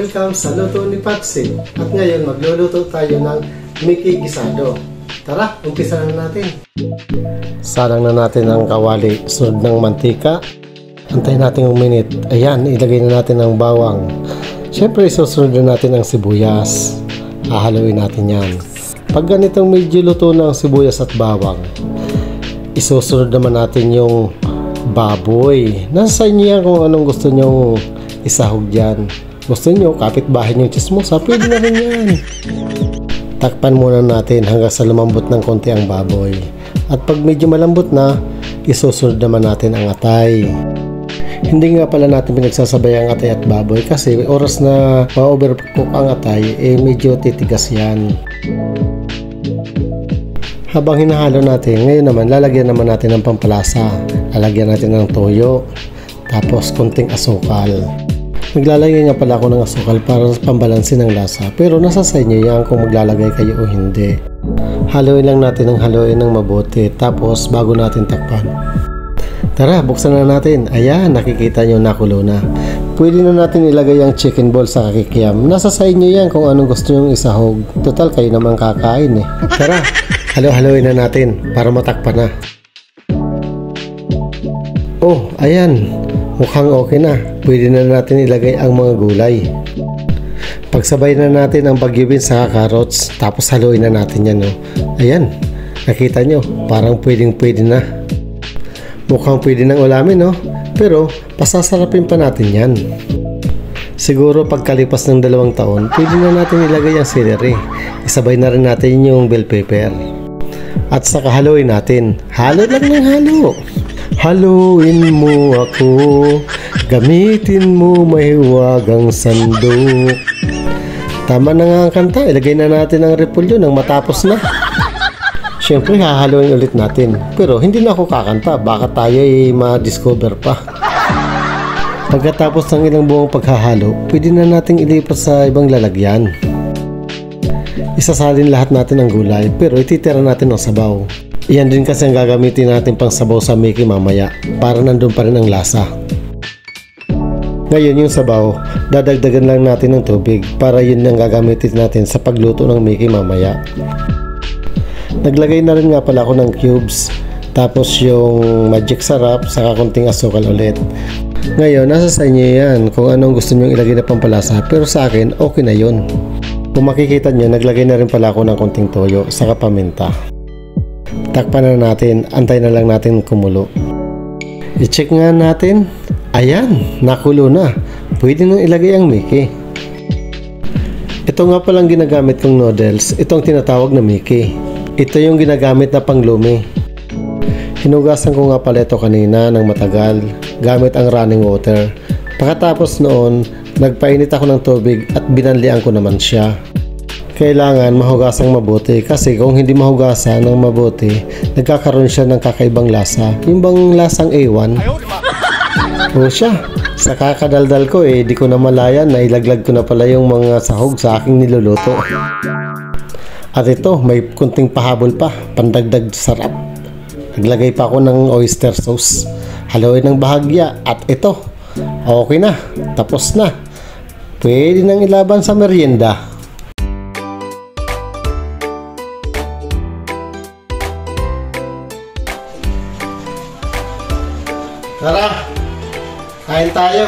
Welcome sa Luto ni Patsy. At ngayon magluluto tayo ng Mickey Gisado. Tara, umpisa na natin. Salang na natin ang kawali, sunod ng mantika. Antayin natin ng minute. Ayan, ilagay na natin ang bawang. Siyempre isusunod na natin ang sibuyas. Hahaluin natin yan. Pag ganitong medyo luto na ang sibuyas at bawang, isusunod naman natin yung baboy. Nasa inyo yan kung anong gusto nyong isahog dyan. Gusto nyo, kapitbahay yung chismosa, pwede na rin yan. Takpan muna natin hanggang sa lumambot ng konti ang baboy. At pag medyo malambot na, isusunod naman natin ang atay. Hindi nga pala natin pinagsasabay ang atay at baboy kasi oras na ma-overcook ang atay, medyo titigas yan. Habang hinahalo natin, ngayon naman lalagyan naman natin ng pampalasa. Lalagyan natin ng toyo, tapos konting asukal. Naglalagay nga pala ako ng asukal para pambalansin ang lasa, pero nasa sa inyo yan kung maglalagay kayo o hindi. Haluin lang natin ng haluin ng mabuti, tapos bago natin takpan. Tara, buksan na natin. Ayan, nakikita nyo nakulo na. Pwede na natin ilagay ang chicken ball sa kakikiam. Nasa sa inyo yan kung anong gusto nyong isahog. Total, kayo naman kakain eh. Tara, haluin na natin para matakpan na. Oh, ayan. Mukhang okay na. Pwede na natin ilagay ang mga gulay. Pagsabay na natin ang bagyo beans sa carrots, tapos haluin na natin yan. Oh. Ayan, nakita nyo, parang pwede na. Mukhang pwede nang ulamin, no? Pero pasasarapin pa natin yan. Siguro pagkalipas ng 2 taon, pwede na natin ilagay ang celery. Isabay na rin natin yung bell pepper. At saka haluin natin. Halo lang ng halo. Haluin mo ako, gamitin mo mahiwagang sandok. Tama na nga ang kanta, ilagay na natin ang repolyo nang matapos na. Siyempre hahaluin ulit natin, pero hindi na ako kakanta, baka tayo ay ma-discover pa. Pagkatapos ng ilang buong paghahalo, pwede na nating ilipat sa ibang lalagyan. Isasalin lahat natin ang gulay, pero ititira natin ang sabaw. Iyan din kasi ang gagamitin natin pang sabaw sa Mickey mamaya, para nandun pa rin ang lasa. Ngayon yung sabaw, dadagdagan lang natin ng tubig para yun ang gagamitin natin sa pagluto ng Mickey mamaya. Naglagay na rin nga pala ako ng cubes, tapos yung magic sarap, saka konting asukal ulit. Ngayon, nasa sa inyo yan kung anong gusto nyo ilagay na pampalasa, pero sa akin, okay na yun. Kung makikita nyo, naglagay na rin pala ako ng konting toyo, saka paminta. Takpan na natin, antay na lang natin kumulo. I-check nga natin. Ayan, nakulo na. Pwede nang ilagay ang Mickey. Ito nga palang ginagamit kong noodles. Ito ang tinatawag na Mickey. Ito yung ginagamit na panglumi. Hinugasan ko nga pala ito kanina ng matagal gamit ang running water. Pagkatapos noon, nagpainit ako ng tubig at binanlian ko naman siya. Kailangan mahugasang mabuti kasi kung hindi mahugasan ng mabuti, nagkakaroon siya ng kakaibang lasa. Yung bang lasang A1? O siya, sa kakadaldal ko di ko na malayan na ilaglag ko na pala yung mga sahog sa aking niluluto. At ito, may kunting pahabol pa, pandagdag sarap. Naglagay pa ako ng oyster sauce. Haluin ng bahagya at ito, okay na, tapos na. Pwede nang ilaban sa merienda. Tara, kain tayo.